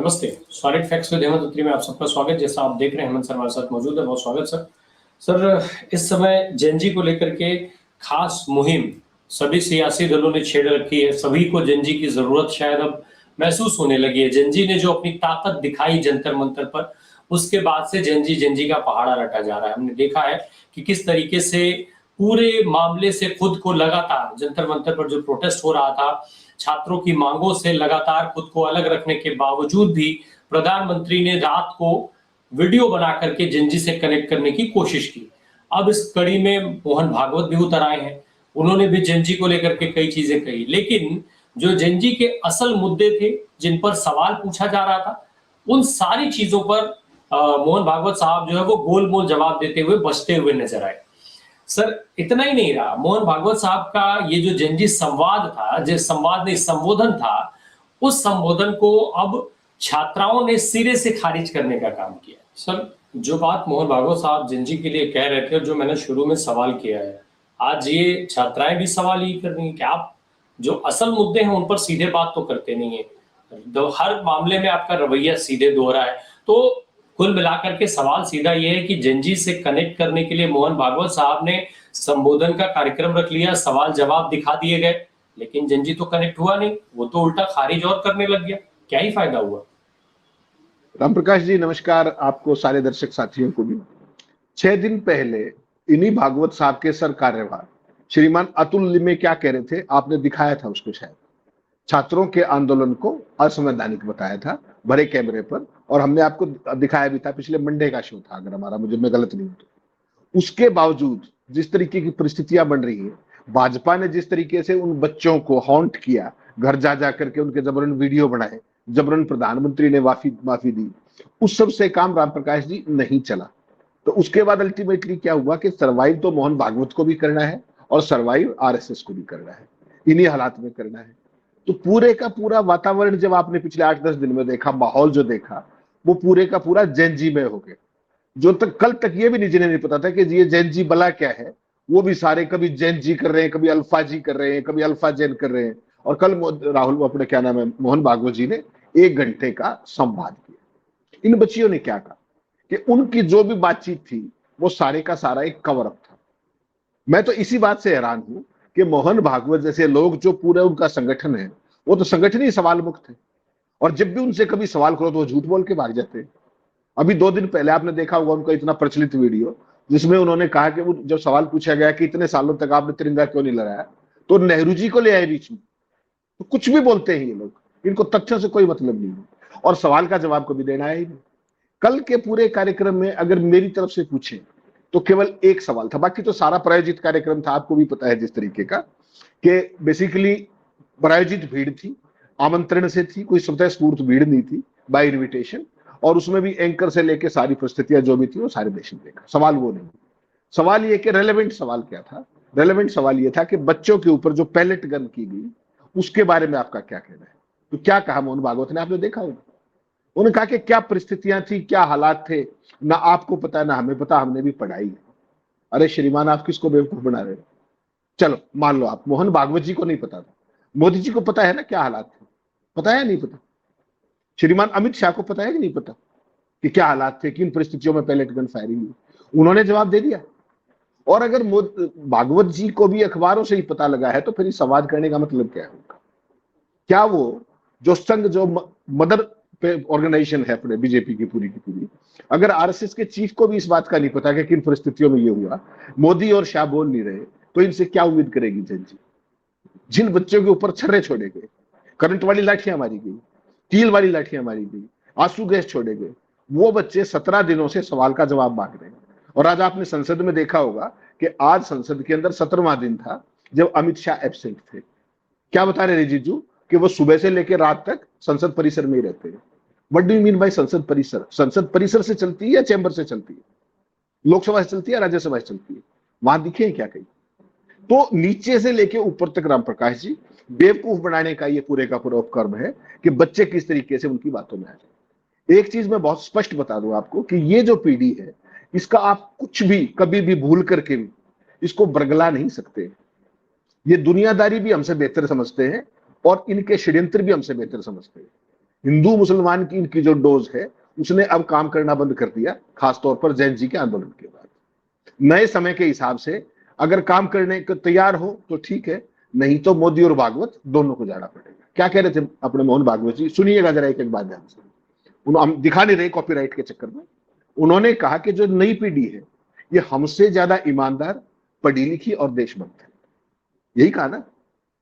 नमस्ते। Solid facts with Hemant अत्री में आप सबका स्वागत। जैसा आप देख रहे हैं हेमंत सर हमारे साथ मौजूद है, बहुत स्वागत सर। सर, इस समय जेनजी को लेकर के खास मुहिम सभी सियासी दलों ने छेड़ रखी है। सभी को जेनजी की जरूरत शायद अब महसूस होने लगी है। जेनजी ने जो अपनी ताकत दिखाई जंतर मंतर पर, उसके बाद से जेनजी का पहाड़ा रटा जा रहा है। हमने देखा है कि किस तरीके से पूरे मामले से खुद को लगातार जंतर मंतर पर जो प्रोटेस्ट हो रहा था, छात्रों की मांगों से लगातार खुद को अलग रखने के बावजूद भी प्रधानमंत्री ने रात को वीडियो बना करके जेनजी से कनेक्ट करने की कोशिश की। अब इस कड़ी में मोहन भागवत भी उतर आए हैं। उन्होंने भी जेनजी को लेकर के कई चीजें कही, लेकिन जो जेनजी के असल मुद्दे थे, जिन पर सवाल पूछा जा रहा था, उन सारी चीजों पर मोहन भागवत साहब जो है वो गोल मोल जवाब देते हुए बचते हुए नजर आए। सर, इतना ही नहीं रहा, मोहन भागवत साहब का ये जो जेनजी संवाद था, जिस संवाद नहीं संबोधन था, उस संबोधन को अब छात्राओं ने सिरे से खारिज करने का काम किया। सर, जो बात मोहन भागवत साहब जेनजी के लिए कह रहे थे, जो मैंने शुरू में सवाल किया है, आज ये छात्राएं भी सवाल यही कर रही हैं कि आप जो असल मुद्दे हैं उन पर सीधे बात तो करते नहीं है, हर मामले में आपका रवैया सीधे दोहरा है। तो कुल मिलाकर के सवाल सीधा ये है कि जेनजी से कनेक्ट करने के लिए मोहन भागवत साहब ने संबोधन का कार्यक्रम रख लिया, सवाल जवाब दिखा दिए गए, लेकिन जेनजी तो कनेक्ट हुआ नहीं, वो तो उल्टा खारिज और करने लग गया। क्या ही फायदा हुआ। राम प्रकाश जी नमस्कार, आपको सारे दर्शक साथियों को भी। 6 दिन पहले इन्हीं भागवत साहब के सर कार्यवाह श्रीमान अतुल लिमे क्या कह रहे थे, आपने दिखाया था उसको। शायद छात्रों के आंदोलन को असंवैधानिक बताया था भरे कैमरे पर, और हमने आपको दिखाया भी था। पिछले मंडे का शो था, अगर हमारा मुझे मैं गलत नहीं हूं तो। उसके बावजूद जिस तरीके की परिस्थितियां बन रही है, भाजपा ने जिस तरीके से उन बच्चों को हॉन्ट किया, घर जा जा करके उनके जबरन वीडियो बनाए, जबरन प्रधानमंत्री ने माफी दी, उस सब से काम राम प्रकाश जी नहीं चला। तो उसके बाद अल्टीमेटली क्या हुआ कि सर्वाइव तो मोहन भागवत को भी करना है और सर्वाइव आरएसएस को भी करना है, इन्हीं हालात में करना है। तो पूरे का पूरा वातावरण जब आपने पिछले 8-10 दिन में देखा, माहौल जो देखा, वो पूरे का पूरा जेनजी में हो गया। जो तक कल तक ये भी जिन्हें नहीं पता था कि ये जेनजी बला क्या है, वो भी सारे कभी जेनजी कर रहे हैं, कभी अल्फा जी कर रहे हैं, कभी अल्फा जेन कर रहे हैं। और कल राहुल अपने क्या नाम है मोहन भागवत जी ने 1 घंटे का संवाद किया। इन बच्चियों ने क्या कहा कि उनकी जो भी बातचीत थी वो सारे का सारा एक कवर अप था। मैं तो इसी बात से हैरान हूं कि मोहन भागवत जैसे लोग, जो पूरा उनका संगठन है, वो तो संगठन ही सवाल मुक्त है, और जब भी उनसे कभी सवाल करो तो वो झूठ बोल के भाग जाते हैं। अभी 2 दिन पहले आपने देखा होगा उनका इतना प्रचलित वीडियो, जिसमें उन्होंने कहा कि जब सवाल पूछा गया कि इतने सालों तक आपने तिरंगा क्यों नहीं लहराया, तो नेहरू जी को ले आए बीच में। तो कुछ भी बोलते हैं ये लोग, इनको तथ्यों से कोई मतलब नहीं है, और सवाल का जवाब कभी देना है ही नहीं। कल के पूरे कार्यक्रम में अगर मेरी तरफ से पूछे तो केवल एक सवाल था, बाकी तो सारा प्रायोजित कार्यक्रम था। आपको भी पता है जिस तरीके का कि बेसिकली प्रायोजित भीड़ थी, आमंत्रण से थी, कोई स्वतः स्फूर्त भीड़ नहीं थी, बाय इन्विटेशन। और उसमें भी एंकर से लेके सारी परिस्थितियां जो भी थी वो सारे देश ने देखा। सवाल वो नहीं, सवाल ये कि रेलेवेंट सवाल क्या था। रेलेवेंट सवाल ये था कि बच्चों के ऊपर जो पैलेट गन की गई, उसके बारे में आपका क्या कहना है। तो क्या कहा मोहन भागवत ने, आपने देखा होगा। उन्होंने कहा कि क्या परिस्थितियां थी, क्या हालात थे, ना आपको पता ना हमें पता, हमने भी पढ़ाई है। अरे श्रीमान, आप किसको बेवकूफ बना रहे हो। चलो मान लो आप, मोहन भागवत जी को नहीं पता था, मोदी जी को पता है ना क्या हालात थे, पता है नहीं पता। श्रीमान अमित शाह को पता है कि नहीं पता कि क्या हालात थे, किन परिस्थितियों में पैलेट गन फायरिंग हुई। उन्होंने जवाब दे दिया। और अगर भागवत जी को भी अखबारों से ही पता लगा है, तो फिर इस संवाद करने का मतलब क्या होगा। क्या वो जो संघ, जो मदर ऑर्गेनाइजेशन है अपने बीजेपी की पूरी की पूरी, अगर आरएसएस के चीफ को भी इस बात का नहीं पता कि किन परिस्थितियों में ये हुआ, मोदी और शाह बोल नहीं रहे, तो इनसे क्या उम्मीद करेगी जेनजी। जिन बच्चों के ऊपर छर्रे छोड़े गए, करंट वाली लाठियां मारी गई, कील वाली लाठियां मारी गई, आंसू गैस छोड़े गए, वो बच्चे 17 दिनों से सवाल का जवाब मांग रहे हैं। और आज आपने संसद में देखा होगा कि आज संसद के अंदर 17वां दिन था जब अमित शाह एब्सेंट थे। क्या बता रहे रिजिजू कि वो सुबह से लेकर रात तक संसद परिसर में ही रहते हैं। What do you mean by संसद परिसर। संसद परिसर से चलती है या चैंबर से चलती है, लोकसभा से चलती है, राज्यसभा से चलती है, वहां दिखे क्या कहीं। तो नीचे से लेके ऊपर तक राम प्रकाश जी, बेवकूफ बनाने का ये पूरे का पूरा उपक्रम है कि बच्चे किस तरीके से उनकी बातों में आ जाए। एक चीज मैं बहुत स्पष्ट बता दूं आपको कि ये जो पीढ़ी है, इसका आप कुछ भी कभी भी भूल करके भी इसको बरगला नहीं सकते। ये दुनियादारी भी हमसे बेहतर समझते हैं और इनके षड्यंत्र भी हमसे बेहतर समझते हैं। हिंदू मुसलमान की इनकी जो डोज है उसने अब काम करना बंद कर दिया, खासतौर पर जैन जी के आंदोलन के बाद। नए समय के हिसाब से अगर काम करने को तैयार हो तो ठीक है, नहीं तो मोदी और भागवत दोनों को जाना पड़ेगा। क्या कह रहे थे अपने मोहन भागवत जी, सुनिएगा जरा एक एक बात ध्यान से। हम दिखा नहीं रहे कॉपीराइट के चक्कर में। उन्होंने कहा कि जो नई पीढ़ी है ये हमसे ज्यादा ईमानदार, पढ़ी लिखी और देशभक्त है, यही कहा ना।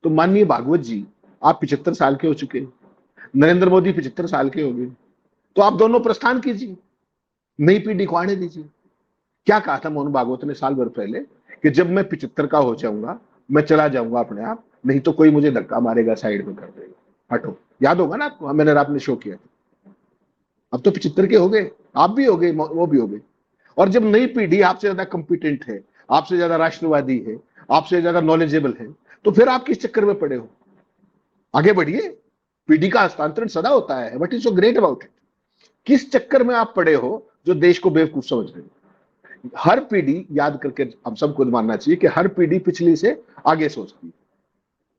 तो माननीय भागवत जी, आप 75 साल के हो चुके हैं, नरेंद्र मोदी 75 साल के हो गए, तो आप दोनों प्रस्थान कीजिए, नई पीढ़ी को आने दीजिए। क्या कहा था मोहन भागवत ने साल भर पहले कि जब मैं 75 का हो जाऊंगा मैं चला जाऊंगा अपने आप, नहीं तो कोई मुझे धक्का मारेगा, साइड में कर देगा, हटो। याद होगा ना आपको, मैंने रात में शो किया था। अब तो 75 के हो गए, आप भी हो गए, वो भी हो गए। और जब नई पीढ़ी आपसे ज्यादा कंपिटेंट है, आपसे ज्यादा राष्ट्रवादी है, आपसे ज्यादा नॉलेजेबल है, तो फिर आप किस चक्कर में पड़े हो? आगे बढ़िए, पीढ़ी का हस्तांतरण सदा होता है। What is so great about it? किस चक्कर में आप पड़े हो जो देश को बेवकूफ समझ रहे हो? हर पीढ़ी, याद करके हम सबको मानना चाहिए कि हर पीढ़ी पिछली से आगे सोचती है।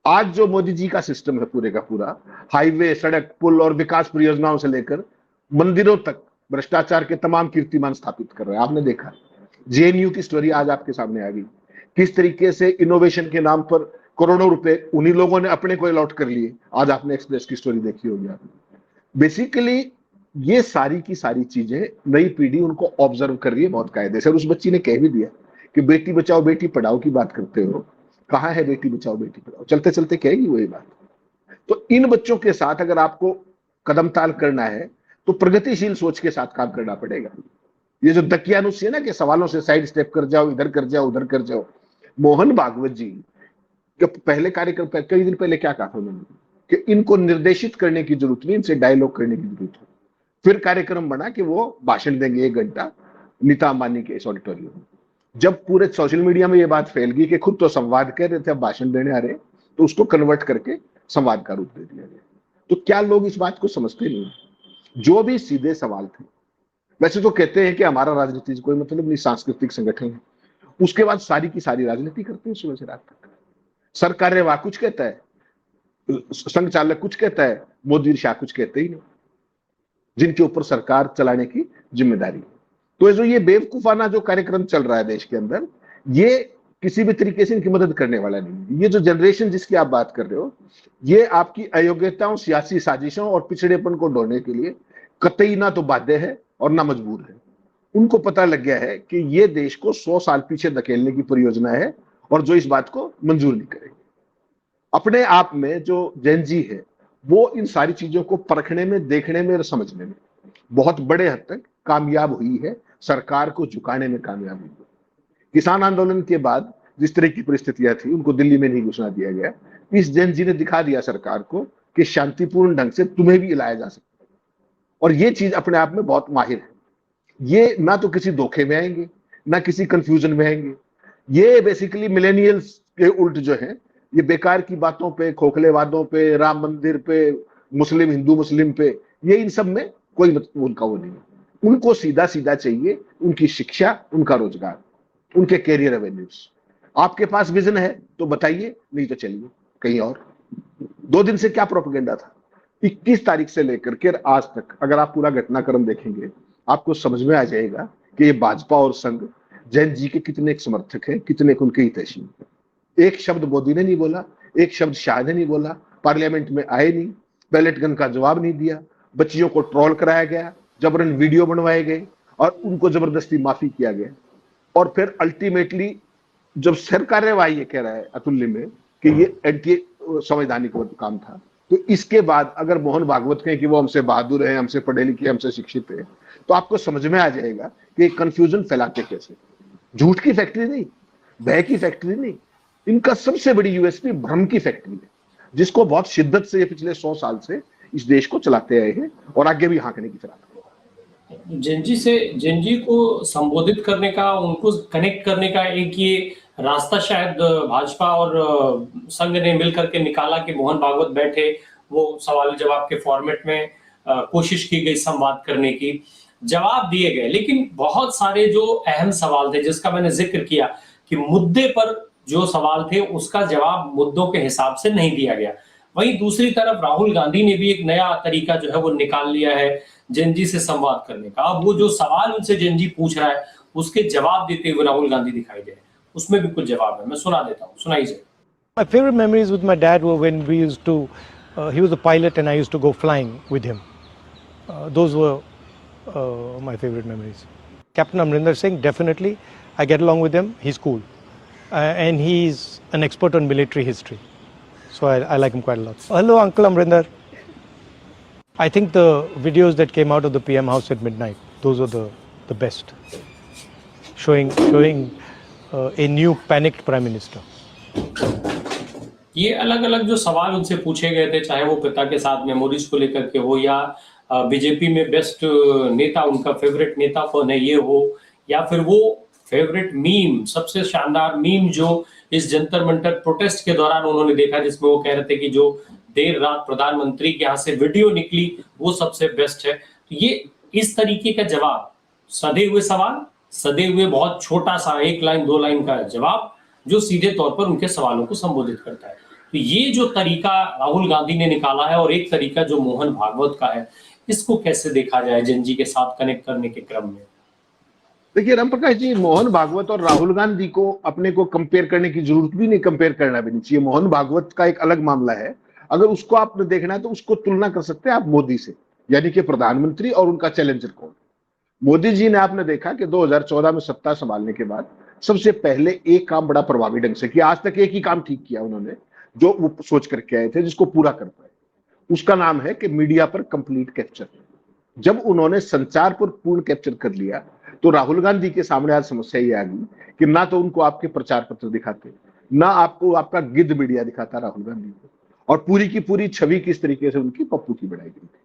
आज जो मोदी जी का सिस्टम है पूरे का पूरा, हाईवे, सड़क, पुल और विकास परियोजनाओं से लेकर मंदिरों तक भ्रष्टाचार के तमाम कीर्तिमान स्थापित कर रहा है। आपने देखा जेएनयू की स्टोरी आज आपके सामने आ गई, किस तरीके से इनोवेशन के नाम पर करोड़ों रुपए उन्हीं लोगों ने अपने को अलॉट कर लिए। आज आपने एक्सप्रेस की स्टोरी देखी होगी आपने। बेसिकली ये सारी की सारी चीजें नई पीढ़ी उनको ऑब्जर्व कर रही है बहुत कायदे से। और उस बच्ची ने कह भी दिया कि बेटी बचाओ बेटी पढ़ाओ की बात करते हो, कहाँ है बेटी बचाओ बेटी पढ़ाओ? चलते चलते कहेगी वही बात। तो इन बच्चों के साथ अगर आपको कदम ताल करना है तो प्रगतिशील सोच के साथ काम करना पड़ेगा। ये जो दकियानुसी है ना कि सवालों से साइड स्टेप कर जाओ, इधर कर जाओ, उधर कर जाओ, मोहन भागवत जी के पहले कार्यक्रम पर कई दिन पहले क्या कहा था उन्होंने कि इनको निर्देशित करने की जरूरत नहीं, इनसे डायलॉग करने की जरूरत है। फिर कार्यक्रम बना कि वो भाषण देंगे 1 घंटा नीता अंबानी के इस ऑडिटोरियम में। जब पूरे सोशल मीडिया में ये बात फैल गई कि खुद तो संवाद कह रहे थे, अब भाषण देने आ रहे, तो उसको कन्वर्ट करके संवाद का रूप दे दिया गया। तो क्या लोग इस बात को समझते नहीं? जो भी सीधे सवाल थे, वैसे तो कहते हैं कि हमारा राजनीति से कोई मतलब नहीं, सांस्कृतिक संगठन है, उसके बाद सारी की सारी राजनीति करते हैं सुबह से रात तक। सरकार्यवाह कुछ कहता है, संघ चालक कुछ कहता है, मोदी शाह कुछ कहते ही नहीं, जिनके ऊपर सरकार चलाने की जिम्मेदारी है। तो जो ये बेवकूफाना जो कार्यक्रम चल रहा है देश के अंदर, ये किसी भी तरीके से इनकी मदद करने वाला नहीं है। ये जो जनरेशन जिसकी आप बात कर रहे हो, ये आपकी अयोग्यताओं, सियासी साजिशों और पिछड़ेपन को ढोने के लिए कतई ना तो बाध्य है और ना मजबूर है। उनको पता लग गया है कि ये देश को 100 साल पीछे धकेलने की परियोजना है और जो इस बात को मंजूर नहीं करेंगे। अपने आप में जो जेन जी है वो इन सारी चीजों को परखने में, देखने में और समझने में बहुत बड़े हद तक कामयाब हुई है, सरकार को झुकाने में कामयाब हुई है। किसान आंदोलन के बाद जिस तरह की परिस्थितियां थी, उनको दिल्ली में नहीं घुसना दिया गया। इस जेन जी ने दिखा दिया सरकार को कि शांतिपूर्ण ढंग से तुम्हें भी हिलाया जा सकता है। और ये चीज अपने आप में बहुत माहिर है। ये ना तो किसी धोखे में आएंगे, ना किसी कंफ्यूजन में आएंगे। ये बेसिकली मिलेनियल्स के उल्ट जो है, ये बेकार की बातों पे, खोखले वादों पे, राम मंदिर पे, मुस्लिम हिंदू मुस्लिम पे, ये इन सब में कोई मतलब उनका वो नहीं है। उनको सीधा सीधा चाहिए उनकी शिक्षा, उनका रोजगार, उनके कैरियर एवेन्यूज। आपके पास विजन है तो बताइए, नहीं तो चलिए कहीं और। 2 दिन से क्या प्रोपेगेंडा था? 21 तारीख से लेकर के आज तक अगर आप पूरा घटनाक्रम देखेंगे, आपको समझ में आ जाएगा कि ये भाजपा और संघ जैन जी के कितने समर्थक हैं, कितने उनके हितैषी हैं। एक शब्द मोदी ने नहीं बोला, एक शब्द शाह ने नहीं बोला, पार्लियामेंट में आए नहीं, बैलेट गन का जवाब नहीं दिया, बच्चियों को ट्रोल कराया गया, जबरन वीडियो बनवाए गए और उनको जबरदस्ती माफी किया गया। और फिर अल्टीमेटली जब सर कार्यवाही ये कह रहा है अतुल्य में कि ये एंटी संवैधानिक काम था, तो इसके बाद अगर मोहन भागवत कहें कि वो हमसे बहादुर है, हमसे पढ़े लिखे, हमसे शिक्षित है, तो आपको समझ में आ जाएगा कि कंफ्यूजन फैलाते कैसे। झूठ की फैक्ट्री नहीं, भय की फैक्ट्री नहीं, इनका सबसे बड़ी यूएसपी भ्रम की फैक्ट्री है, जिसको बहुत शिद्दत से पिछले 100 साल से इस देश को चलाते आए हैं और आगे भी हाँकने की फिराक। जेन जी को संबोधित करने का, उनको कनेक्ट करने का एक ये रास्ता शायद भाजपा और संघ ने मिलकर के निकाला कि मोहन भागवत बैठे, वो सवाल जवाब के फॉर्मेट में कोशिश की गई संवाद करने की, जवाब दिए गए। लेकिन बहुत सारे जो अहम सवाल थे, जिसका मैंने जिक्र किया कि मुद्दे पर जो सवाल थे उसका जवाब मुद्दों के हिसाब से नहीं दिया गया। वहीं दूसरी तरफ राहुल गांधी ने भी एक नया तरीका जो है वो निकाल लिया है जेनजी से संवाद करने का। अब वो जो सवाल उनसे जेनजी पूछ रहा है उसके जवाब देते हुए राहुल गांधी दिखाई दे रहे हैं। उसमें भी कुछ जवाब है, मैं सुना देता हूँ, सुनाइए जरा। My favorite memories with my dad were when we used to, he was a pilot and I used to go flying with him. Those were my favorite memories. Captain Amrinder Singh, definitely. I get along with him. He's cool. And he's an expert on military history. So I like him quite a lot. Hello, Uncle Amrinder. I think the videos that came out of the PM house at midnight, those were the best. Showing a new panicked Prime Minister. ये अलग अलग जो सवाल उनसे पूछे गए थे, चाहे वो पिता के साथ मेमोरीज को लेकर के हो या बीजेपी में बेस्ट नेता, उनका फेवरेट नेता कौन है ये हो, या फिर वो फेवरेट मीम, सबसे शानदार मीम जो इस जंतर मंतर प्रोटेस्ट के दौरान उन्होंने देखा, जिसमें वो कह रहे थे कि जो देर रात प्रधानमंत्री के यहाँ से वीडियो निकली वो सबसे बेस्ट है। तो ये इस तरीके का जवाब, सधे हुए सवाल, सधे हुए बहुत छोटा सा 1 लाइन 2 लाइन का जवाब जो सीधे तौर पर उनके सवालों को संबोधित करता है। तो ये जो तरीका राहुल गांधी ने निकाला है और एक तरीका जो मोहन भागवत का है, इसको कैसे देखा जाए जेनजी के साथ कनेक्ट करने के क्रम में? देखिए राम प्रकाश जी, मोहन भागवत और राहुल गांधी को अपने को कंपेयर करने की जरूरत भी नहीं, कंपेयर करना भी नहीं चाहिए। मोहन भागवत का एक अलग मामला है। अगर उसको आपने देखना है तो उसको तुलना कर सकते हैं आप मोदी से, यानी कि प्रधानमंत्री और उनका चैलेंजर कौन। मोदी जी ने आपने देखा कि 2014 में सत्ता संभालने के बाद सबसे पहले एक काम बड़ा प्रभावी ढंग से किया। आज तक एक ही काम ठीक किया उन्होंने जो वो सोच करके आए थे, जिसको पूरा कर पाए। उसका नाम है कि मीडिया पर कंप्लीट कैप्चर। जब उन्होंने संचार पर पूर्ण कैप्चर कर लिया तो राहुल गांधी के सामने आज समस्या ये आ गई कि ना तो उनको आपके प्रचार पत्र दिखाते, ना आपको आपका गिद्ध मीडिया दिखाता राहुल गांधी को, और पूरी की पूरी छवि किस तरीके से उनकी पप्पू की बनाई गई थी।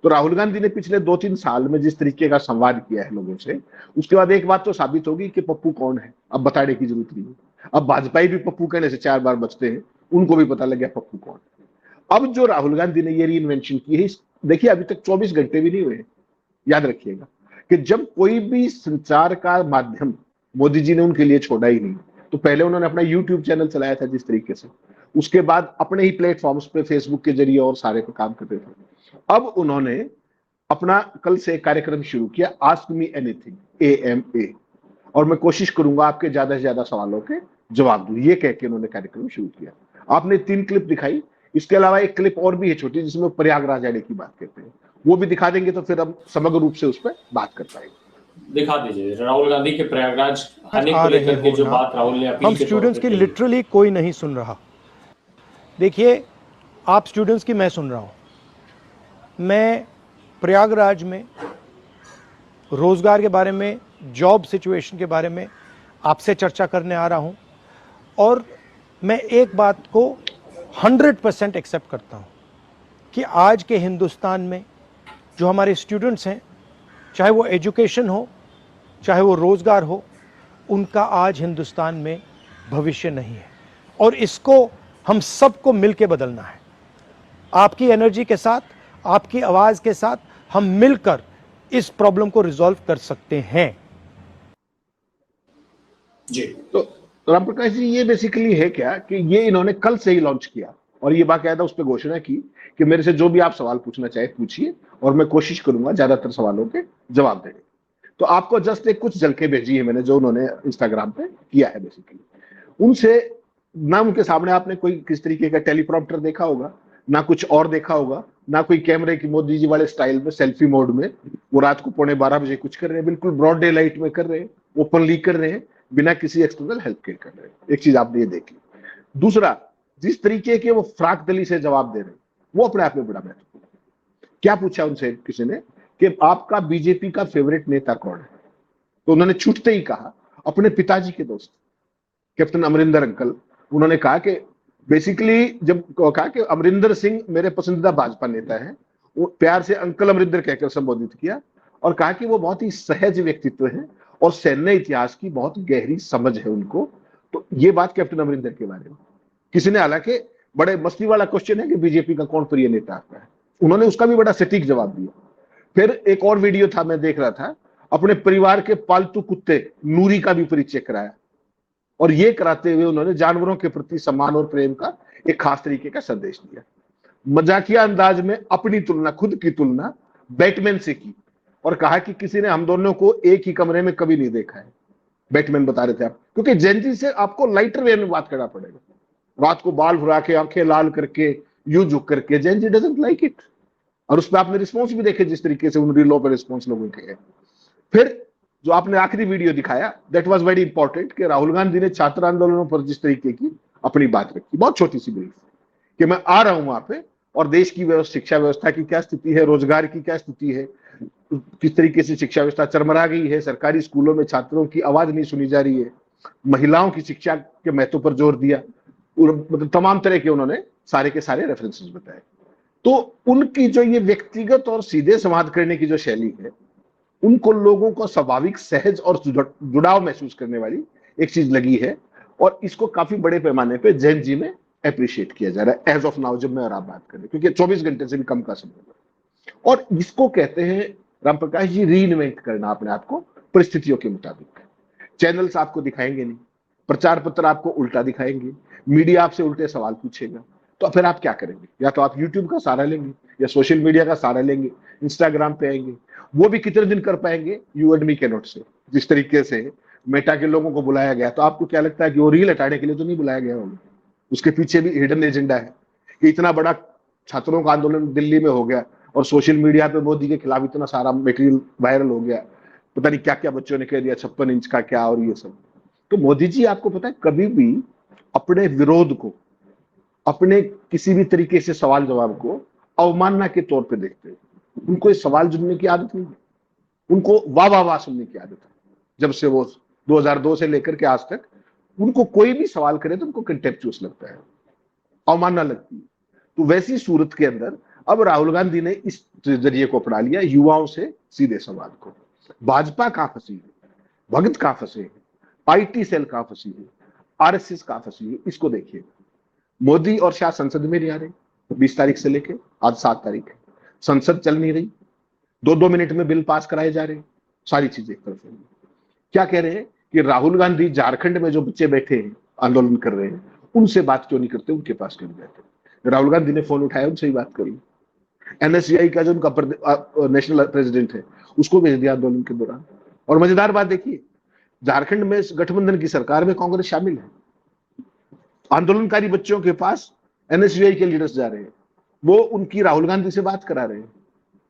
तो राहुल गांधी ने पिछले 2-3 साल में जिस तरीके का संवाद किया है लोगों से, उसके बाद एक बात तो साबित होगी कि पप्पू कौन है अब बताने की जरूरत नहीं है। अब भाजपाई भी पप्पू कहने से 4 बार बचते हैं, उनको भी पता लग गया पप्पू कौन है। अब जो राहुल गांधी ने ये री इन्वेंशन की है, देखिए अभी तक 24 घंटे भी नहीं हुए। याद रखिएगा कि जब कोई भी संचार का माध्यम मोदी जी ने उनके लिए छोड़ा ही नहीं, तो पहले उन्होंने अपना यूट्यूब चैनल चलाया था जिस तरीके से, उसके बाद अपने ही प्लेटफॉर्म्स पे फेसबुक के जरिए और सारे पे काम करते थे। अब उन्होंने अपना कल से कार्यक्रम शुरू किया, आस्क मी एनीथिंग, AMA, और मैं कोशिश करूंगा आपके ज्यादा से ज्यादा सवालों के जवाब दूं, ये कह के उन्होंने कार्यक्रम शुरू किया। आपने 3 क्लिप दिखाई, इसके अलावा एक क्लिप और भी है छोटी, जिसमें प्रयागराज आने की बात करते हैं, वो भी दिखा देंगे तो फिर हम समग्र रूप से उस पर बात कर पाएंगे। दिखा दीजिए राहुल गांधी के प्रयागराज आने को लेकर के जो बात राहुल ने अपील हम स्टूडेंट्स की लिटरली कोई नहीं सुन रहा। देखिए आप स्टूडेंट्स की मैं सुन रहा हूं। मैं प्रयागराज में रोजगार के बारे में, जॉब सिचुएशन के बारे में आपसे चर्चा करने आ रहा हूं, और मैं एक बात को 100% एक्सेप्ट करता हूं कि आज के हिंदुस्तान में जो हमारे स्टूडेंट्स हैं, चाहे वो एजुकेशन हो चाहे वो रोजगार हो, उनका आज हिंदुस्तान में भविष्य नहीं है, और इसको हम सबको मिलकर बदलना है। आपकी एनर्जी के साथ, आपकी आवाज के साथ हम मिलकर इस प्रॉब्लम को रिजॉल्व कर सकते हैं। जी तो राम प्रकाश जी, ये बेसिकली है क्या कि ये इन्होंने कल से ही लॉन्च किया और ये बाकायदा उस पर घोषणा की कि मेरे से जो भी आप सवाल पूछना चाहे पूछिए और मैं कोशिश करूंगा ज्यादातर सवालों के जवाब देने। तो आपको जस्ट एक कुछ झलके भेजी है मैंने, जो उन्होंने इंस्टाग्राम पे किया है। बेसिकली उनसे ना उनके सामने आपने कोई किस तरीके का टेलीप्रॉम्प्टर देखा होगा, ना कुछ और देखा होगा, ना कोई कैमरे की मोदी जी वाले स्टाइल में सेल्फी मोड में वो रात को 12:15 बजे कुछ कर रहे हैं, बिल्कुल ब्रॉड डे लाइट में कर रहे हैं, ओपनली कर रहे हैं, बिना किसी एक्सटर्नल हेल्प के कर रहे हैं। एक चीज आपने ये देखी। दूसरा, जिस तरीके के वो फ्राक दली से जवाब दे रहे हैं वो अपने आप में बड़ा महत्वपूर्ण है। क्या पूछा उनसे किसी ने कि आपका बीजेपी का फेवरेट नेता कौन है, तो उन्होंने छूटते ही कहा अपने पिताजी के दोस्त कैप्टन अमरिंदर अंकल। उन्होंने कहा कि बेसिकली जब कहा कि अमरिंदर सिंह मेरे पसंदीदा भाजपा नेता हैं, वो प्यार से अंकल अमरिंदर कहकर संबोधित किया और कहा कि वो बहुत ही सहज व्यक्तित्व है और सैन्य इतिहास की बहुत गहरी समझ है उनको। तो ये बात कैप्टन अमरिंदर के बारे में। किसी ने, हालांकि बड़े मस्ती वाला क्वेश्चन है कि बीजेपी का कौन प्रिय नेता आपका है, उन्होंने उसका भी बड़ा सटीक जवाब दिया। फिर एक और वीडियो था, मैं देख रहा था, अपने परिवार के पालतू कुत्ते नूरी का भी परिचय कराया और ये कराते हुए उन्होंने जानवरों के प्रति सम्मान और प्रेम का एक खास तरीके का संदेश दिया। मजाकिया अंदाज में अपनी तुलना, खुद की तुलना बैटमैन से की और कहा कि किसी ने हम दोनों को एक ही कमरे में कभी नहीं देखा है। बैटमैन बता रहे थे आप, क्योंकि जेनजी से आपको लाइटर वे में बात करना पड़ेगा। रात को बाल भुरा के, आंखें लाल करके, यूं झुक करके, जेनजी डजंट लाइक इट। और उस पर आपने रिस्पॉन्स भी देखे जिस तरीके से उन रीलों पर रिस्पॉन्स लोगों के हैं। फिर जो आपने आखिरी वीडियो दिखाया, दैट वाज वेरी इंपॉर्टेंट, कि राहुल गांधी ने छात्र आंदोलनों पर जिस तरीके की अपनी बात रखी, बहुत छोटी सी ब्रीफ, कि मैं आ रहा हूं वहां पे और देश की शिक्षा व्यवस्था की क्या स्थिति है, रोजगार की क्या स्थिति है, किस तरीके से शिक्षा व्यवस्था चरमरा गई है, सरकारी स्कूलों में छात्रों की आवाज नहीं सुनी जा रही है, महिलाओं की शिक्षा के महत्व पर जोर दिया, मतलब तमाम तरह के उन्होंने सारे के सारे रेफरेंसेस बताए। तो उनकी जो ये व्यक्तिगत और सीधे संवाद करने की जो शैली है, उनको लोगों को स्वाभाविक, सहज और जुड़ाव महसूस करने वाली एक चीज लगी है, और इसको काफी बड़े पैमाने पे जैन जी में अप्रिशिएट किया जा रहा है एज ऑफ नाउ, जब मैं और आप बात करें, क्योंकि 24 घंटे से भी कम का समय है। और इसको कहते हैं रामप्रकाश जी री इन्वेंट करना अपने आप को परिस्थितियों के मुताबिक। चैनल्स आपको दिखाएंगे नहीं, प्रचार पत्र आपको उल्टा दिखाएंगे, मीडिया आपसे उल्टे सवाल पूछेगा, तो फिर आप क्या करेंगे? या तो आप यूट्यूब का सहारा लेंगे या सोशल मीडिया का सहारा लेंगे, इंस्टाग्राम पे आएंगे। वो भी कितने दिन कर पाएंगे? You and me can not से। जिस तरीके से मेटा के लोगों को बुलाया गया, तो आपको क्या लगता है कि वो रील हटाने के लिए तो नहीं बुलाया गया होगा? उसके पीछे भी हिडन एजेंडा है कि इतना बड़ा छात्रों का आंदोलन दिल्ली में हो गया और सोशल मीडिया पे मोदी के खिलाफ इतना सारा मटेरियल वायरल हो गया, पता नहीं क्या क्या बच्चों ने कह दिया, 56 इंच का क्या और ये सब। तो मोदी जी, आपको पता है, कभी भी अपने विरोध को, अपने किसी भी तरीके से सवाल जवाब को अवमानना के तौर पे देखते हैं। उनको इस सवाल सुनने की आदत नहीं है, उनको वाह वाह वाह सुनने की आदत है। जब से वो 2002 से लेकर के आज तक उनको कोई भी सवाल करे तो उनको कंटेम्प्चुअस लगता है, अवमानना लगती है। तो वैसी सूरत के अंदर अब राहुल गांधी ने इस जरिए को अपना लिया, युवाओं से सीधे संवाद को। भाजपा कहां फंसी है, भगत कहां फंसे हैं, आईटी सेल कहां फंसी है, आरएसएस कहां फंसी है, इसको देखिए। मोदी और शाह संसद में नहीं आ रहे 20 तारीख से लेके आज 7 तारीख है, संसद चल नहीं रही, 2-2 मिनट में बिल पास कराए जा रहे हैं, सारी चीजें एक तरफ है। क्या कह रहे हैं कि राहुल गांधी झारखंड में जो बच्चे बैठे हैं आंदोलन कर रहे हैं, उनसे बात क्यों नहीं करते, उनके पास क्यों नहीं जाते? राहुल गांधी ने फोन उठाया, उनसे ही बात करी। एनएसयूआई का जो उनका नेशनल प्रेसिडेंट है, उसको भेज दिया आंदोलन के दौरान। और मजेदार बात देखिए, झारखंड में गठबंधन की सरकार में कांग्रेस शामिल है। आंदोलनकारी बच्चों के पास एनएसयूआई के लीडर्स जा रहे हैं, वो उनकी राहुल गांधी से बात करा रहे हैं,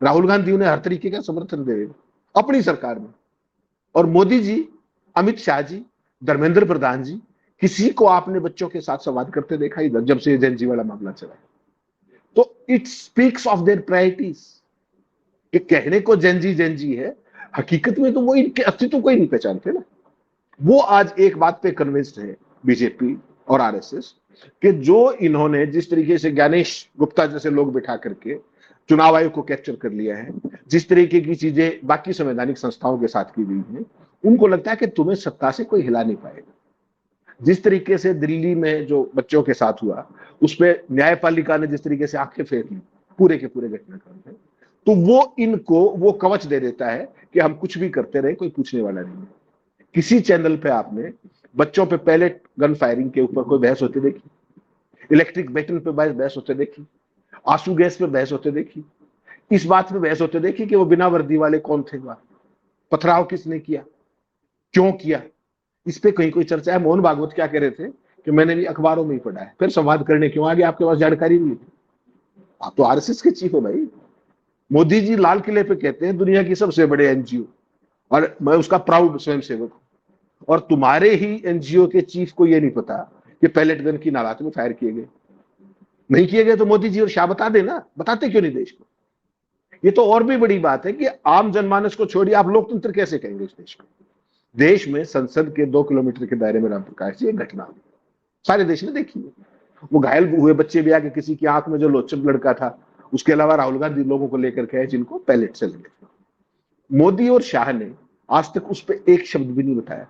राहुल गांधी उन्हें हर तरीके का समर्थन दे रहे हैं अपनी सरकार में। और मोदी जी, अमित शाह जी, धर्मेंद्र प्रधान जी, किसी को आपने बच्चों के साथ संवाद करते देखा ही जब से जेनजी वाला मामला चला? तो it speaks of their priorities. ये कहने को जेनजी है, हकीकत में तो वो इनके अस्तित्व को ही नहीं पहचानते ना। वो आज एक बात पे कन्विंस्ड है, बीजेपी और आरएसएस, कि जो इन्होंने जिस तरीके से ज्ञानेश गुप्ता जैसे लोग बिठा करके चुनाव आयोग को कैप्चर कर लिया है, जिस तरीके की चीजें बाकी संवैधानिक संस्थाओं के साथ की गई हैं, उनको लगता है कि तुम्हें सत्ता से कोई हिला नहीं पाएगा। जिस तरीके से दिल्ली में जो बच्चों के साथ हुआ, उसपे न्यायपालिका ने जिस तरीके से आंखें फेर ली पूरे के पूरे घटनाक्रम में, तो वो इनको वो कवच दे देता है कि हम कुछ भी करते रहे, कोई पूछने वाला नहीं है। किसी चैनल पे आपने बच्चों पे पैलेट गन फायरिंग के ऊपर कोई बहस होते देखी? इलेक्ट्रिक बैटन पे बहस होते देखी? आंसू गैस पे बहस होते देखी? इस बात पे बहस होते देखी कि वो बिना वर्दी वाले कौन थे, पथराव किसने किया, क्यों किया? इस पे कहीं कोई चर्चा है? मोहन भागवत क्या कह रहे थे कि मैंने भी अखबारों में ही पढ़ा है, फिर संवाद करने क्यों आगे? आपके पास जानकारी नहीं थी? आप तो आरएसएस के चीफ हो भाई। मोदी जी लाल किले पे कहते हैं दुनिया की सबसे बड़े एनजीओ, और मैं उसका प्राउड स्वयंसेवक हूं, और तुम्हारे ही एनजीओ के चीफ को यह नहीं पता कि पैलेट गन की नालात में फायर किए गए, नहीं किए गए? तो मोदी जी और शाह बता देना, बताते क्यों नहीं देश को? ये तो और भी बड़ी बात है कि आम जनमानस को छोड़िए, आप लोकतंत्र कैसे कहेंगे इस देश को? देश में संसद के 2 किलोमीटर के दायरे में रामप्रकाश जी एक घटना हुई, सारे देश ने देखी है। वो घायल हुए बच्चे भी आके, किसी की आंख में जो लोचब लड़का था, उसके अलावा राहुल गांधी लोगों को लेकर के आए जिनको पैलेट से लगे। मोदी और शाह ने आज तक उस पर एक शब्द भी नहीं बताया।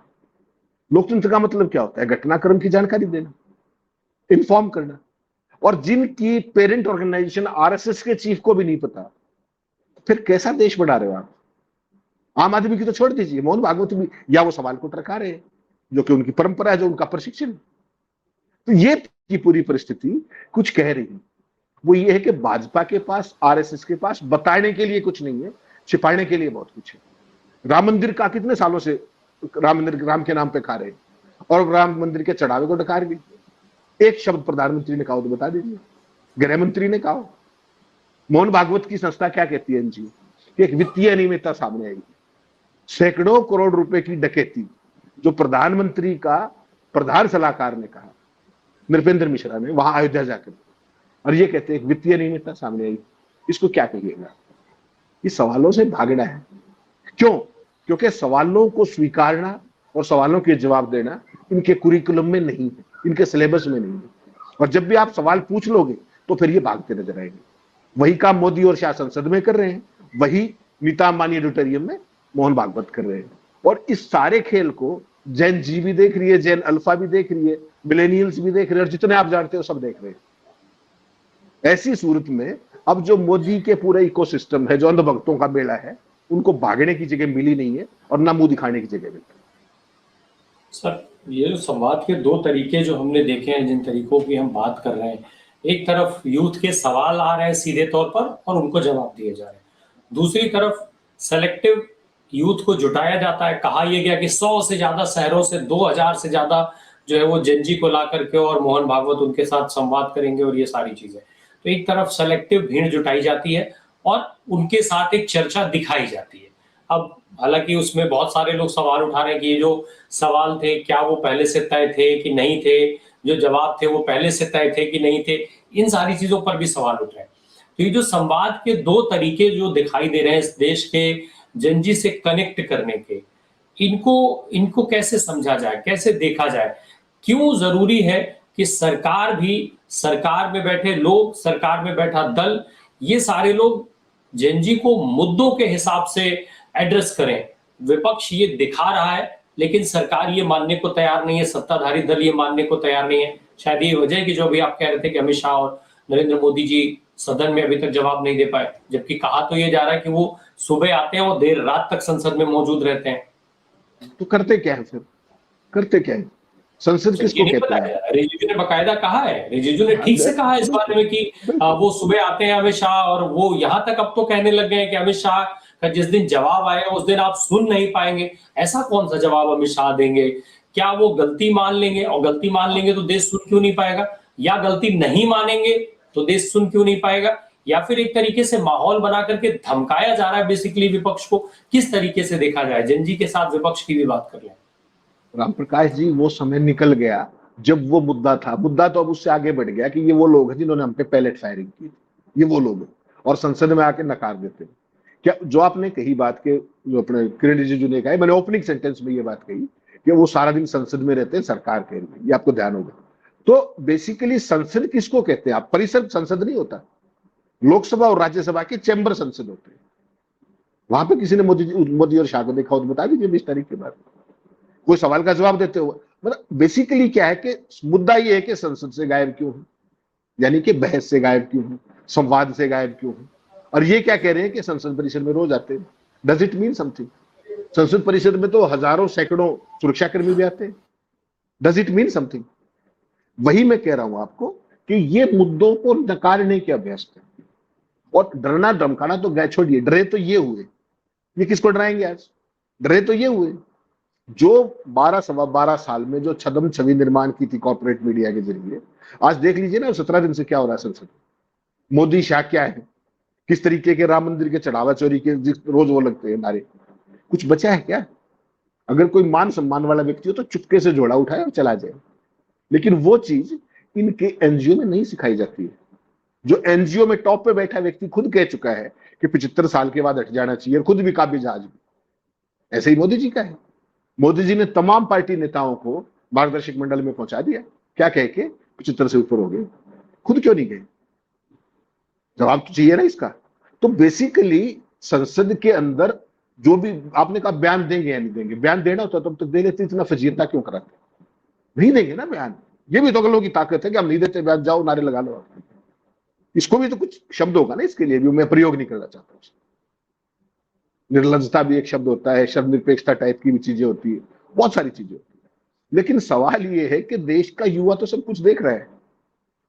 लोकतंत्र का मतलब क्या होता है? घटनाक्रम की जानकारी देना, इन्फॉर्म करना। और जिनकी पेरेंट ऑर्गेनाइजेशन आरएसएस के चीफ को भी नहीं पता, फिर कैसा देश बना रहे हो आप? आम आदमी की तो छोड़ दीजिए, मोहन भागवत भी या वो सवाल को टरका रहे हैं, जो कि उनकी परंपरा है, जो उनका प्रशिक्षण। तो ये की पूरी परिस्थिति कुछ कह रही है। वो ये है कि भाजपा के पास, आरएसएस के पास बताने के लिए कुछ नहीं है, छिपाने के लिए बहुत कुछ है। राम मंदिर का कितने सालों से राम मंदिर राम के नाम पे खा रहे हैं, और राम मंदिर के चढ़ावे को डकार गई। एक शब्द प्रधानमंत्री ने कहा तो बता दीजिए, गृह मंत्री ने कहा। मोहन भागवत की संस्था क्या कहती है एनजीओ कि एक वित्तीय अनियमितता सामने आई, सैकड़ों करोड़ रुपए की डकैती, जो प्रधानमंत्री का प्रधान सलाहकार ने कहा, नृपेंद्र मिश्रा ने, वहां अयोध्या जाकर, और ये कहते हैं वित्तीय अनियमितता सामने आई। इसको क्या कहिएगा? इस सवालों से भागना है। क्यों? क्योंकि सवालों को स्वीकारना और सवालों के जवाब देना इनके कुरिकुलम में नहीं है, इनके सिलेबस में नहीं है। और जब भी आप सवाल पूछ लोगे तो फिर ये भागते नजर आएंगे। वही काम मोदी और शाह संसद में कर रहे हैं, वही नीता अंबानी ऑडिटोरियम में मोहन भागवत कर रहे हैं। और इस सारे खेल को जैन जी भी देख रही है, जैन अल्फा भी देख रही है, मिलेनियल्स भी देख रहे हैं, और जितने आप जानते हो सब देख रहे हैं। ऐसी सूरत में अब जो मोदी के पूरे इकोसिस्टम है, जो अंधभक्तों का बेड़ा है, उनको भागने की जगह मिली नहीं है और ना मुंह दिखाने की जगह मिलती है। सर, ये जो संवाद के दो तरीके जो हमने देखे हैं, जिन तरीकों की हम बात कर रहे हैं, एक तरफ यूथ के सवाल आ रहे हैं सीधे तौर पर और उनको जवाब दिए जा रहे हैं, दूसरी तरफ सेलेक्टिव यूथ को जुटाया जाता है। कहा यह गया कि 100 से ज्यादा शहरों से 2000 से ज्यादा जो है वो जेनजी को ला करके और मोहन भागवत उनके साथ संवाद करेंगे और ये सारी चीजें। तो एक तरफ सेलेक्टिव भीड़ जुटाई जाती है और उनके साथ एक चर्चा दिखाई जाती है। अब हालांकि उसमें बहुत सारे लोग सवाल उठा रहे हैं कि ये जो सवाल थे क्या वो पहले से तय थे कि नहीं थे, जो जवाब थे वो पहले से तय थे कि नहीं थे, इन सारी चीजों पर भी सवाल उठ रहे हैं। तो ये जो संवाद के दो तरीके जो दिखाई दे रहे हैं इस देश के जनजी से कनेक्ट करने के, इनको कैसे समझा जाए, कैसे देखा जाए? क्यों जरूरी है कि सरकार भी, सरकार में बैठे लोग, सरकार में बैठा दल, ये सारे लोग जेनजी को मुद्दों के हिसाब से एड्रेस करें? विपक्ष ये दिखा रहा है लेकिन सरकार ये मानने को तैयार नहीं है, सत्ताधारी दल ये मानने को तैयार नहीं है। शायद ये वजह है कि जो अभी आप कह रहे थे कि अमित शाह और नरेंद्र मोदी जी सदन में अभी तक जवाब नहीं दे पाए, जबकि कहा तो ये जा रहा है कि वो सुबह आते हैं, वो देर रात तक संसद में मौजूद रहते हैं। तो करते क्या है फिर? करते क्या है? संसद किसको कहते हैं? रिजिजू ने बकायदा कहा है, रिजिजू ने ठीक से कहा है इस बारे में कि वो सुबह आते हैं अमित शाह, और वो यहां तक अब तो कहने लग गए हैं कि अमित शाह का जिस दिन जवाब आएगा उस दिन आप सुन नहीं पाएंगे। ऐसा कौन सा जवाब अमित शाह देंगे? क्या वो गलती मान लेंगे, और गलती मान लेंगे तो देश सुन क्यों नहीं पाएगा? या गलती नहीं मानेंगे तो देश सुन क्यों नहीं पाएगा? या फिर एक तरीके से माहौल बना करके धमकाया जा रहा है बेसिकली विपक्ष को? किस तरीके से देखा जाए? जनजी के साथ विपक्ष की भी बात कर लें। राम प्रकाश जी, वो समय निकल गया जब वो मुद्दा था। मुद्दा तो अब उससे आगे बढ़ गया कि ये वो लोग हैं जिन्होंने हम पे पैलेट फायरिंग की, ये वो लोग हैं, और संसद में आके नकार देते हैं। क्या जो आपने कही बात के, जो अपने किरण रिजिजू ने कहा, मैंने ओपनिंग सेंटेंस में ये बात कही कि वो सारा दिन संसद में रहते हैं सरकार के लिए, ये आपको ध्यान होगा। तो बेसिकली संसद किसको कहते हैं? आप परिसर संसद नहीं होता, लोकसभा और राज्यसभा के चैम्बर संसद होते हैं। वहां पे किसी ने मोदी और शाह को देखा हो तो बता दीजिए 20 तारीख के बाद, कोई सवाल का जवाब देते हुए। मतलब बेसिकली क्या है कि मुद्दा ये है कि संसद से गायब क्यों है, यानी कि बहस से गायब क्यों है, संवाद से गायब क्यों है। और ये क्या कह रहे हैं कि संसद परिसर में रोज आते हैं। Does it mean something? संसद परिषद में तो हजारों सैकड़ों सुरक्षाकर्मी भी आते हैं। Does it mean something? वही मैं कह रहा हूं आपको कि ये मुद्दों को नकारने के अभ्यास है। और डरना धमकाना तो गए, छोड़िए, डरे तो ये हुए, ये किसको डराएंगे आज? डरे तो ये हुए जो 12 साल में जो छदम छवि निर्माण की थी कॉर्पोरेट मीडिया के जरिए। आज देख लीजिए ना 17 दिन से क्या हो रहा है संसद। मोदी शाह क्या है, किस तरीके के राम मंदिर के चढ़ावा चोरी के रोज वो लगते हैं नारे। कुछ बचा है क्या? अगर कोई मान सम्मान वाला व्यक्ति हो तो चुपके से झोला उठाए और चला जाए। लेकिन वो चीज इनके एनजीओ में नहीं सिखाई जाती है। जो एनजीओ में टॉप पे बैठा व्यक्ति खुद कह चुका है कि 75 साल के बाद हट जाना चाहिए, और खुद भी काबिज आज भी। ऐसे ही मोदी जी का है। मोदी जी ने तमाम पार्टी नेताओं को मार्गदर्शक मंडल में पहुंचा दिया, क्या कह के 75 से ऊपर हो गए। खुद क्यों नहीं गए? जवाब तो चाहिए ना इसका। तो बेसिकली संसद के अंदर जो भी आपने कहा बयान देंगे या नहीं देंगे, बयान देना होता तब तक दे देते, इतना फजीरता क्यों कराते? नहीं देंगे ना बयान। ये भी तो अगलों की ताकत है कि हम नहीं देते बयान, जाओ नारे लगा लो। इसको भी तो कुछ शब्द होगा ना इसके लिए भी, मैं प्रयोग नहीं करना चाहता। निर्लजता भी एक शब्द होता है, शब्द निरपेक्षता टाइप की भी चीजें होती है, बहुत सारी चीजें होती है। लेकिन सवाल ये है कि देश का युवा तो सब कुछ देख रहा है।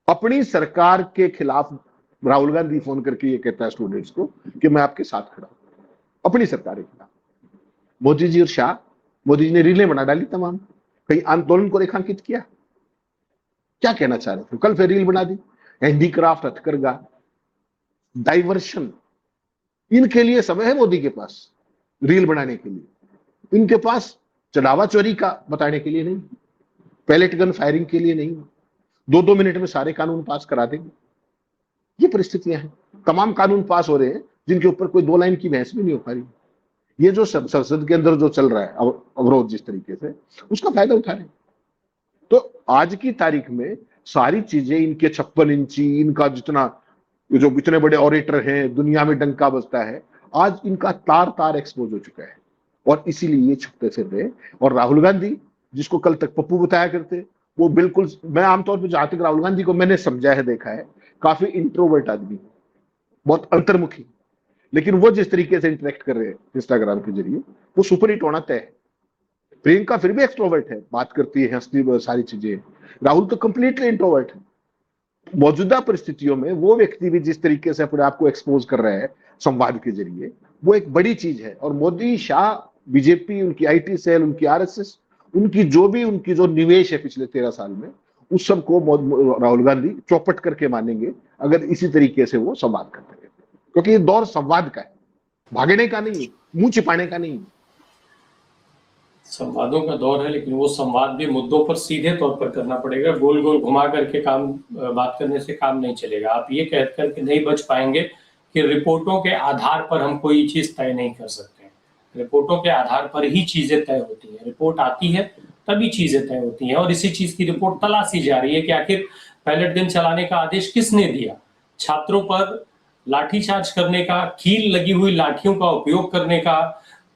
अपनी सरकार के खिलाफ राहुल गांधी फोन करके ये कहता है स्टूडेंट्स को कि मैं आपके साथ खड़ा हूं अपनी सरकार के खिलाफ। मोदी जी और शाह, मोदी जी ने रीलें बना डाली तमाम, कहीं आंदोलन को रेखांकित किया, क्या कहना चाह रहे थे, कल फिर रील बना दी, हैंडीक्राफ्ट, हथकरघा, डाइवर्शन, इनके लिए समय है मोदी के पास रील बनाने के लिए, इनके पास चढ़ावा चोरी का बताने के लिए नहीं, पैलेट गन फायरिंग के लिए नहीं, 2-2 मिनट में सारे कानून पास करा देंगे। ये परिस्थितियां हैं, तमाम कानून पास हो रहे हैं जिनके ऊपर कोई 2 लाइन की बहस भी नहीं हो पा रही। ये जो संसद के अंदर जो चल रहा है अवरोध जिस तरीके से, उसका फायदा उठा रहे हैं। तो आज की तारीख में सारी चीजें, इनके 56 इंची, इनका जितना, जो इतने बड़े ऑरेटर हैं, दुनिया में डंका बजता है, आज इनका तार तार एक्सपोज हो चुका है और इसीलिए ये छुपते फिर रहे। और राहुल गांधी, जिसको कल तक पप्पू बताया करते, वो बिल्कुल, मैं आमतौर पर जहां तक राहुल गांधी को मैंने समझा है, देखा है, काफी इंट्रोवर्ट आदमी, बहुत अंतर्मुखी, लेकिन वो जिस तरीके से इंटरेक्ट कर रहे हैं इंस्टाग्राम के जरिए, वो सुपर हिट होना तय है। प्रियंका फिर भी एक्सट्रोवर्ट है, बात करती है, हंसती, सारी चीजें। राहुल तो कंप्लीटली इंट्रोवर्ट है। मौजूदा परिस्थितियों में वो व्यक्ति भी जिस तरीके से अपने आप को एक्सपोज कर रहा है संवाद के जरिए, वो एक बड़ी चीज है। और मोदी, शाह, बीजेपी, उनकी आईटी सेल, उनकी आरएसएस, उनकी जो निवेश है पिछले 13 साल में, उस सबको राहुल गांधी चौपट करके मानेंगे अगर इसी तरीके से वो संवाद करते हैं, क्योंकि ये दौर संवाद का है, भागने का नहीं है, मुंह छिपाने का नहीं है। संवादों का दौर है, लेकिन वो संवाद भी मुद्दों पर सीधे तौर पर करना पड़ेगा। गोल गोल घुमा करके बात करने से काम नहीं चलेगा। आप ये कह करके नहीं बच पाएंगे कि रिपोर्टों के आधार पर हम कोई चीज तय नहीं कर सकते। रिपोर्टों के आधार पर ही चीजें तय होती हैं। रिपोर्ट आती है तभी चीजें तय होती हैं, और इसी चीज की रिपोर्ट तलाशी जा रही है कि आखिर पैलेट गन चलाने का आदेश किसने दिया, छात्रों पर लाठीचार्ज करने का, कील लगी हुई लाठियों का उपयोग करने का,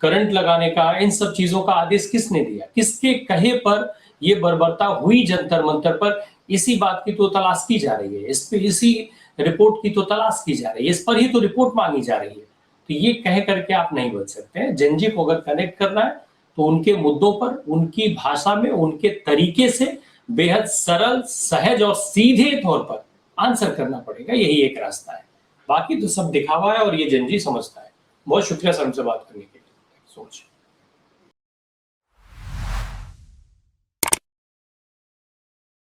करंट लगाने का, इन सब चीजों का आदेश किसने दिया, किसके कहे पर ये बर्बरता हुई जंतर मंतर पर, इसी बात की तो तलाश की जा रही है। इस पे इसी रिपोर्ट की तो तलाश की जा रही है, इस पर ही तो रिपोर्ट मांगी जा रही है। तो ये कह करके आप नहीं बच सकते हैं। जेनजी को अगर कनेक्ट करना है तो उनके मुद्दों पर, उनकी भाषा में, उनके तरीके से बेहद सरल, सहज और सीधे तौर पर आंसर करना पड़ेगा। यही एक रास्ता है, बाकी तो सब दिखावा है और ये जेनजी समझता है। बहुत शुक्रिया सर हमसे बात करने के लिए। सोच